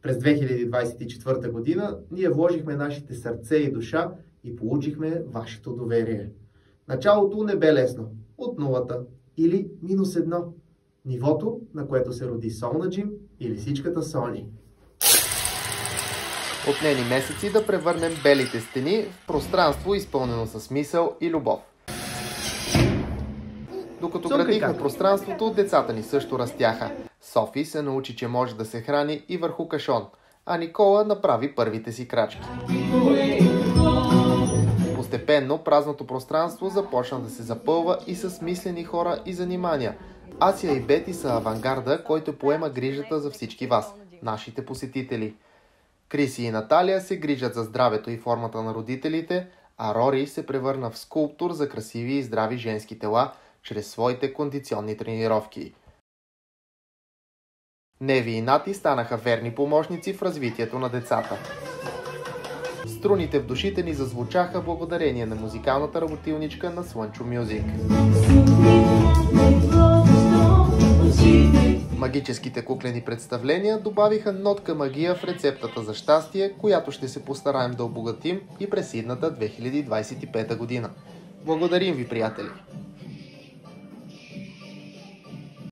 През 2024 година ние вложихме нашите сърце и душа и получихме вашето доверие. Началото не бе лесно. От нулата или -1. Нивото, на което се роди Солна Джим и лисичката Сони. Отне ни месеци да превърнем белите стени в пространство, изпълнено с мисъл и любов. Докато градихме пространството, децата ни също растяха. Софи се научи, че може да се храни и върху кашон, а Никола направи първите си крачки. Постепенно празното пространство започна да се запълва и с мислени хора и занимания. Асия и Бети са авангарда, който поема грижата за всички вас, нашите посетители. Криси и Наталия се грижат за здравето и формата на родителите, а Рори се превърна в скулптор за красиви и здрави женски тела чрез своите кондиционни тренировки. Неви и Нати станаха верни помощници в развитието на децата. Струните в душите ни зазвучаха благодарение на музикалната работилничка на Слънчо Мюзик. Магическите куклени представления добавиха нотка магия в рецептата за щастие, която ще се постараем да обогатим и през идната 2025 година. Благодарим ви, приятели!